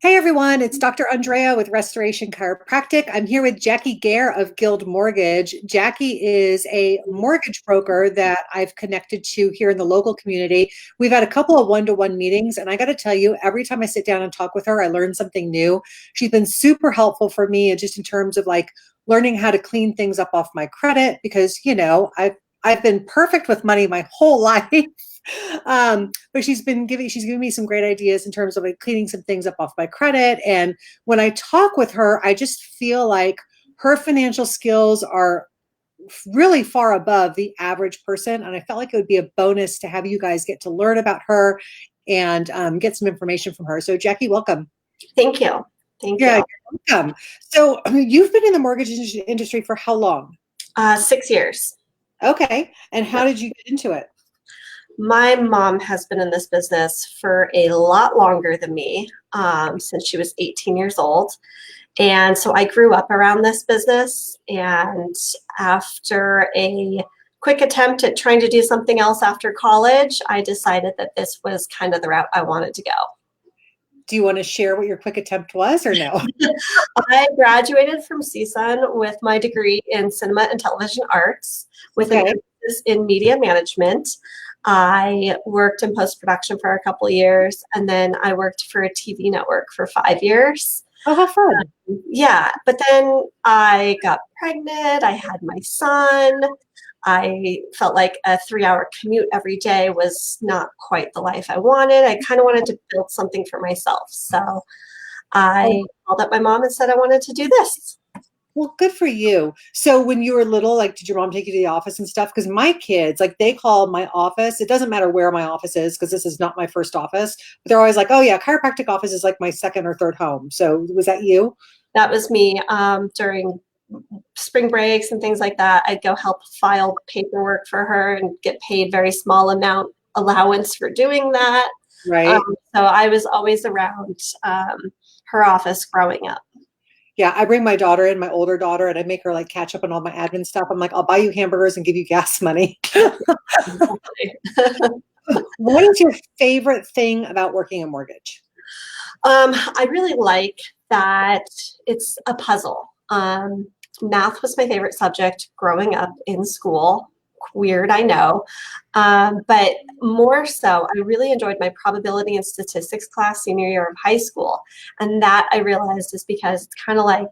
Hey everyone, it's Dr. Andrea with Restoration Chiropractic. I'm here with Jacky Gaer of Guild Mortgage. Jacky is a mortgage broker that I've connected to here in the local community. We've had a couple of one-to-one meetings, and I got to tell you, every time I sit down and talk with her, I learn something new. She's been super helpful for me, and just in terms of like learning how to clean things up off my credit, because I've been perfect with money my whole life. But she's giving me some great ideas in terms of like cleaning some things up off my credit. And when I talk with her, I just feel like her financial skills are really far above the average person. And I felt like it would be a bonus to have you guys get to learn about her and get some information from her. So Jacky, welcome. Thank you. Thank Yeah, you. you're welcome. So you've been in the mortgage industry for how long? 6 years. Okay. And how did you get into it? My mom has been in this business for a lot longer than me, since she was 18 years old. And so I grew up around this business. And after a quick attempt at trying to do something else after college, I decided that this was kind of the route I wanted to go. Do you want to share what your quick attempt was or no? I graduated from CSUN with my degree in cinema and television arts with an emphasis in media management. I worked in post-production for a couple of years, and then I worked for a TV network for 5 years. Oh, how fun. Yeah, but then I got pregnant, I had my son. I felt like a 3-hour commute every day was not quite the life I wanted. I kind of wanted to build something for myself. So I called up my mom and said I wanted to do this. Well, good for you. So when you were little, like, did your mom take you to the office and stuff? Because my kids, like, they call my office. It doesn't matter where my office is because this is not my first office. But they're always like, oh, yeah, chiropractic office is like my second or third home. So was that you? That was me. During spring breaks and things like that, I'd go help file paperwork for her and get paid very small amount allowance for doing that. Right. So I was always around her office growing up. Yeah, I bring my daughter in, my older daughter, and I make her like catch up on all my admin stuff. I'm like, I'll buy you hamburgers and give you gas money. What is your favorite thing about working a mortgage? I really like that it's a puzzle. Math was my favorite subject growing up in school. Weird, I know. But more so, I really enjoyed my probability and statistics class senior year of high school. And that I realized is because it's kind of like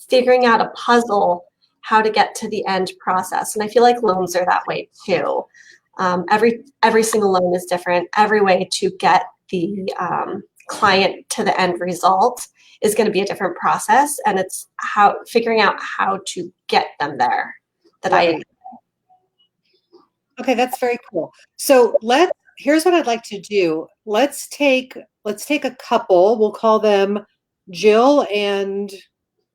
figuring out a puzzle, how to get to the end process. And I feel like loans are that way too. Every single loan is different. Every way to get the client to the end result is going to be a different process. And it's figuring out how to get them there that I. Okay, that's very cool. So here's what I'd like to do. Let's take a couple. We'll call them Jill and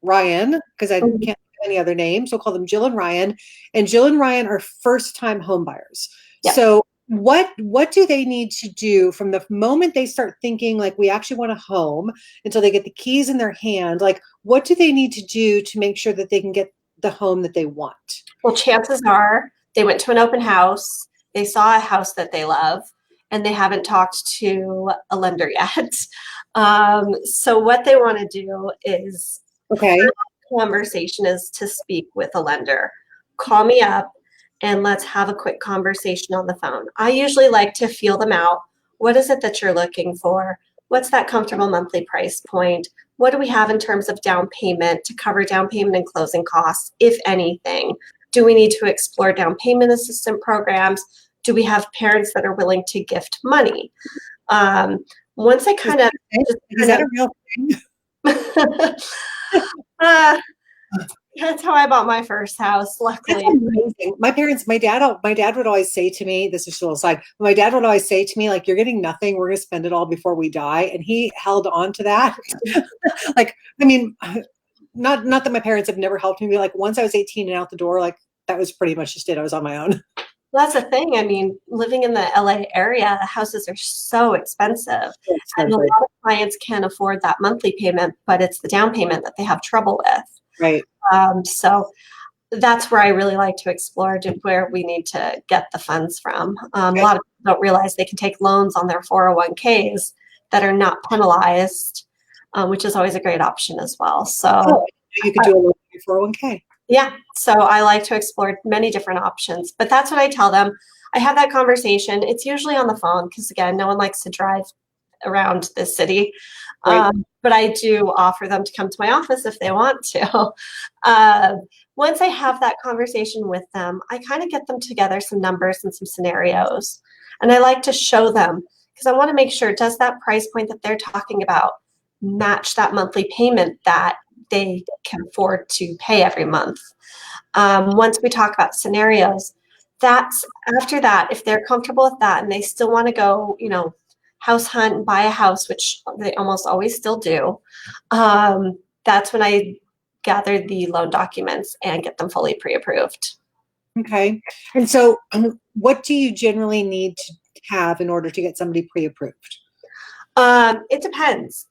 Ryan, because I can't think of any other names. We'll call them Jill and Ryan. And Jill and Ryan are first-time home buyers. Yep. So what do they need to do from the moment they start thinking like we actually want a home until they get the keys in their hand? Like, what do they need to do to make sure that they can get the home that they want? Well, chances are they went to an open house, they saw a house that they love, and they haven't talked to a lender yet. So what they want to do is, conversation is to speak with a lender. Call me up and let's have a quick conversation on the phone. I usually like to feel them out. What is it that you're looking for? What's that comfortable monthly price point? What do we have in terms of down payment to cover down payment and closing costs, if anything? Do we need to explore down payment assistance programs? Do we have parents that are willing to gift money? Once I kind of... Is that a real thing? That's how I bought my first house, luckily. My dad would always say to me, this is a little side, my dad would always say to me, like, you're getting nothing, we're going to spend it all before we die. And he held on to that. Like, I mean, not that my parents have never helped me. Like, once I was 18 and out the door, like, that was pretty much just it. I was on my own. Well, that's the thing. I mean, living in the LA area, houses are so expensive. And a lot of clients can't afford that monthly payment, but it's the down payment that they have trouble with. Right. So that's where I really like to explore where we need to get the funds from. A lot of people don't realize they can take loans on their 401ks that are not penalized. which is always a great option as well. So Oh, you could do a little 401k. yeah, so I like to explore many different options, but that's what I tell them. I have that conversation. It's usually on the phone because, again, no one likes to drive around this city. Right. But I do offer them to come to my office if they want to. Once I have that conversation with them, I kind of get them together some numbers and some scenarios. And I like to show them because I want to make sure, does that price point that they're talking about match that monthly payment that they can afford to pay every month? Once we talk about scenarios, that's after that, if they're comfortable with that and they still want to go, house hunt and buy a house, which they almost always still do, that's when I gather the loan documents and get them fully pre-approved. Okay. And so what do you generally need to have in order to get somebody pre-approved? It depends.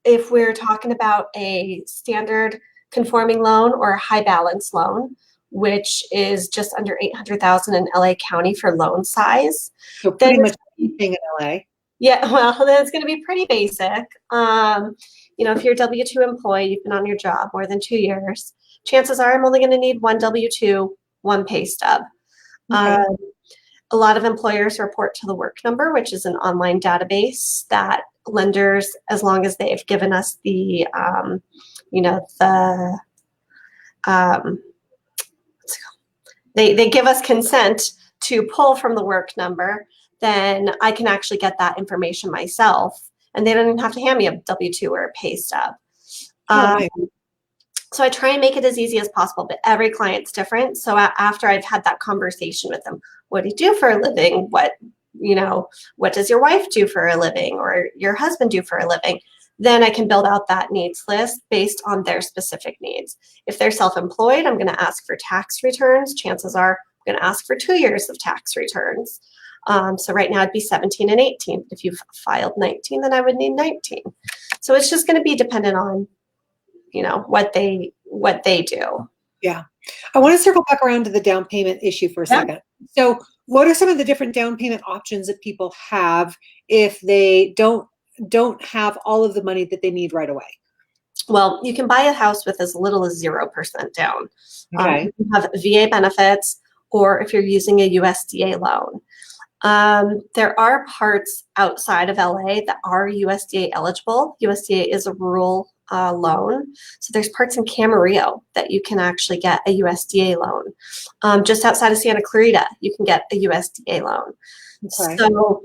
If we're talking about a standard conforming loan or a high balance loan, which is just under 800,000 in LA County for loan size. So pretty much anything in LA. Yeah, well, then it's going to be pretty basic. If you're a W-2 employee, you've been on your job more than 2 years, chances are I'm only going to need one W-2, one pay stub. Okay. A lot of employers report to the work number, which is an online database that lenders, as long as they've given us the, they give us consent to pull from the work number, then I can actually get that information myself, and they don't even have to hand me a W-2 or a pay stub. Nice. So I try and make it as easy as possible, but every client's different. So after I've had that conversation with them, what do you do for a living? What does your wife do for a living or your husband do for a living? Then I can build out that needs list based on their specific needs. If they're self-employed, I'm going to ask for tax returns. Chances are I'm going to ask for 2 years of tax returns. So right now it'd be 17 and 18. If you've filed 19, then I would need 19. So it's just going to be dependent on, what they do. Yeah. I want to circle back around to the down payment issue for a second. So what are some of the different down payment options that people have if they don't have all of the money that they need right away? Well, you can buy a house with as little as 0% down. Okay. You can have VA benefits, or if you're using a USDA loan. There are parts outside of LA that are USDA eligible. USDA is a rural loan. So there's parts in Camarillo that you can actually get a USDA loan. Just outside of Santa Clarita, you can get a USDA loan. Okay. So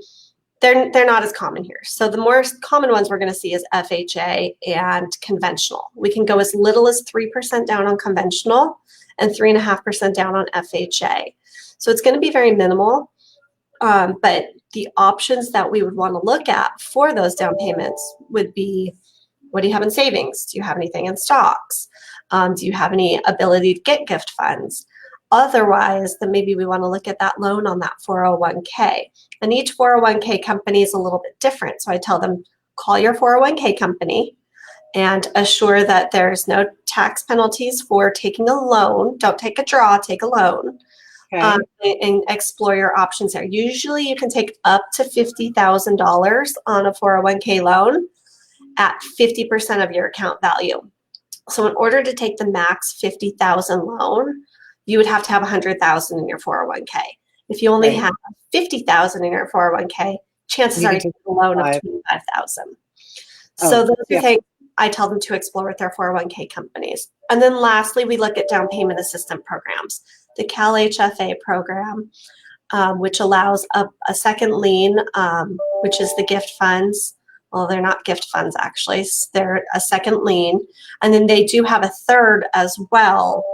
they're not as common here. So the more common ones we're going to see is FHA and conventional. We can go as little as 3% down on conventional and 3.5% down on FHA. So it's going to be very minimal. But the options that we would want to look at for those down payments would be, what do you have in savings? Do you have anything in stocks? Do you have any ability to get gift funds? Otherwise, then maybe we want to look at that loan on that 401k. And each 401k company is a little bit different. So I tell them, call your 401k company and assure that there's no tax penalties for taking a loan. Don't take a draw, take a loan. Okay. And explore your options there. Usually you can take up to $50,000 on a 401k loan at 50% of your account value. So in order to take the max 50,000 loan, you would have to have 100,000 in your 401k. If you only have 50,000 in your 401k, chances are you take a loan of 25,000. So those are things I tell them to explore with their 401k companies. And then lastly, we look at down payment assistance programs. The Cal HFA program, which allows a second lien, which is the gift funds. Well, they're not gift funds, actually. They're a second lien. And then they do have a third as well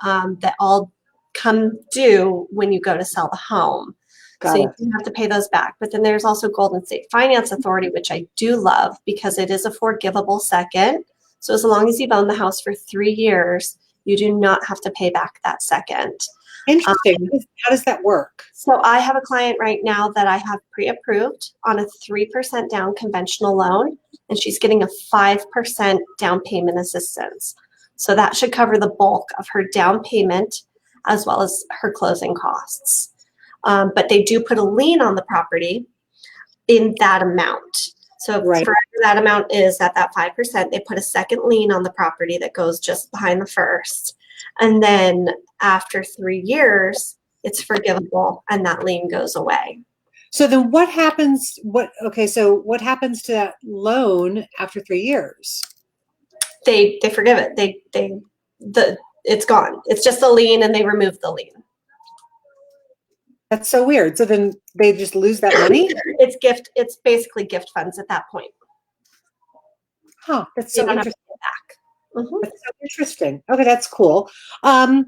that all come due when you go to sell the home. So you do have to pay those back. But then there's also Golden State Finance Authority, which I do love because it is a forgivable second. So as long as you've owned the house for 3 years, you do not have to pay back that second. Interesting. How does that work? So I have a client right now that I have pre-approved on a 3% down conventional loan, and she's getting a 5% down payment assistance. So that should cover the bulk of her down payment as well as her closing costs. But they do put a lien on the property in that amount. So Right. forever that amount is at that 5%. They put a second lien on the property that goes just behind the first. And then after 3 years, it's forgivable and that lien goes away. So then what happens? So what happens to that loan after 3 years? They forgive it. It's gone. It's just a lien and they remove the lien. That's so weird. So then they just lose that money? It's basically gift funds at that point. Huh. That's They so don't have to interesting. pay it back. Mm-hmm. That's so interesting. Okay, that's cool. Now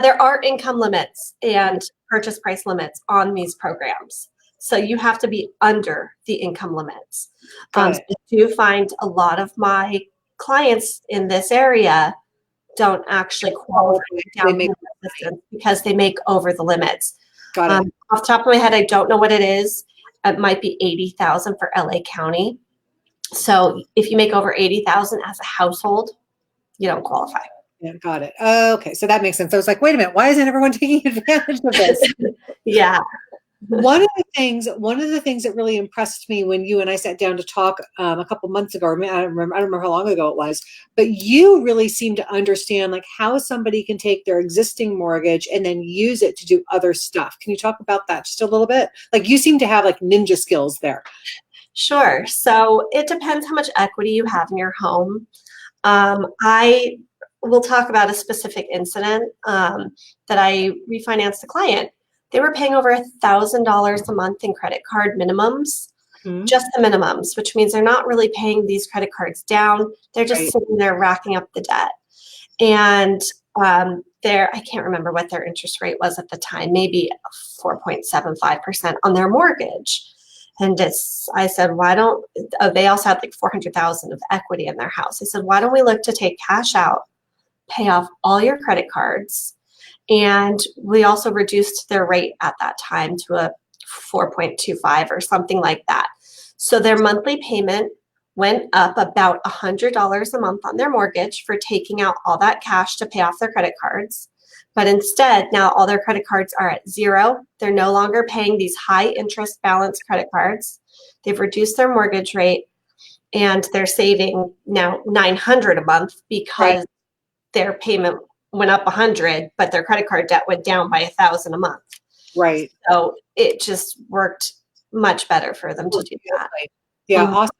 there are income limits and purchase price limits on these programs. So you have to be under the income limits. Got it. I do find a lot of my clients in this area don't actually qualify for down payment assistance because they make over the limits. Got it. Off the top of my head, I don't know what it is. It might be 80,000 for LA County. So if you make over 80,000 as a household, you don't qualify. Yeah, got it. Okay, so that makes sense. I was like, wait a minute, why isn't everyone taking advantage of this? Yeah. One of the things that really impressed me when you and I sat down to talk a couple months ago, I don't remember how long ago it was, but you really seem to understand like how somebody can take their existing mortgage and then use it to do other stuff. Can you talk about that just a little bit? Like you seem to have like ninja skills there. Sure. So it depends how much equity you have in your home. I will talk about a specific incident that I refinanced a client. They were paying over $1,000 a month in credit card minimums, just the minimums, which means they're not really paying these credit cards down. They're just sitting there racking up the debt. And I can't remember what their interest rate was at the time, maybe 4.75% on their mortgage. And I said, they also had like 400,000 of equity in their house. I said, why don't we look to take cash out, pay off all your credit cards, and we also reduced their rate at that time to a 4.25 or something like that. So their monthly payment went up about $100 a month on their mortgage for taking out all that cash to pay off their credit cards. But instead, now all their credit cards are at zero. They're no longer paying these high interest balance credit cards. They've reduced their mortgage rate and they're saving now $900 a month because their payment went up 100, but their credit card debt went down by 1,000 a month. Right. So it just worked much better for them to do that. Yeah. Awesome.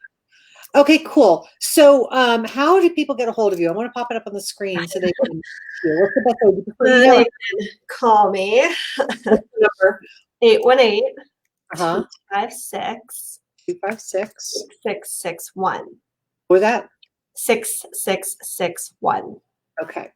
Okay, cool. So how do people get a hold of you? I want to pop it up on the screen so they can see. What's the best way? They can call me. Number 818 256 6661. What was that? 6661. Okay.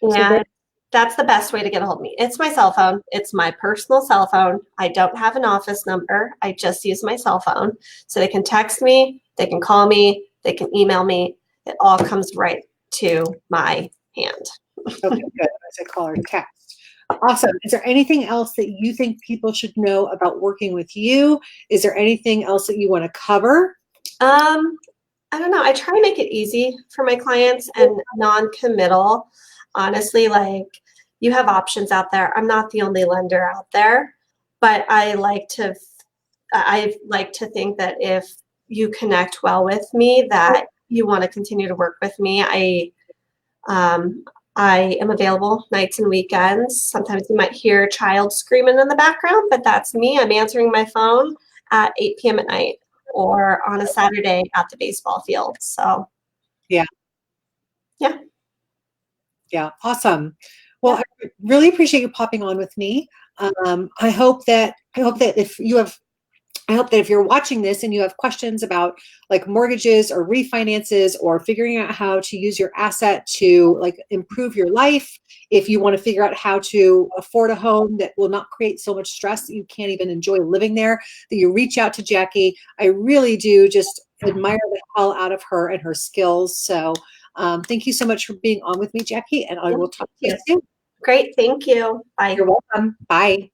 And that's the best way to get a hold of me. It's my cell phone. It's my personal cell phone. I don't have an office number. I just use my cell phone. So they can text me, they can call me, they can email me. It all comes right to my hand. Okay, good. As I call her text. Awesome. Is there anything else that you think people should know about working with you? Is there anything else that you want to cover? I don't know. I try to make it easy for my clients and non-committal. Honestly, like you have options out there. I'm not the only lender out there, but I like to think that if you connect well with me, that you want to continue to work with me. I am available nights and weekends. Sometimes you might hear a child screaming in the background, but that's me. I'm answering my phone at 8 p.m. at night or on a Saturday at the baseball field. So yeah. Awesome. Well, I really appreciate you popping on with me. I hope that if you're watching this and you have questions about like mortgages or refinances or figuring out how to use your asset to like improve your life, if you want to figure out how to afford a home that will not create so much stress that you can't even enjoy living there, that you reach out to Jacky. I really do just admire the hell out of her and her skills. So thank you so much for being on with me, Jacky, and I will talk to you soon. Great. Thank you. Bye. You're welcome. Bye.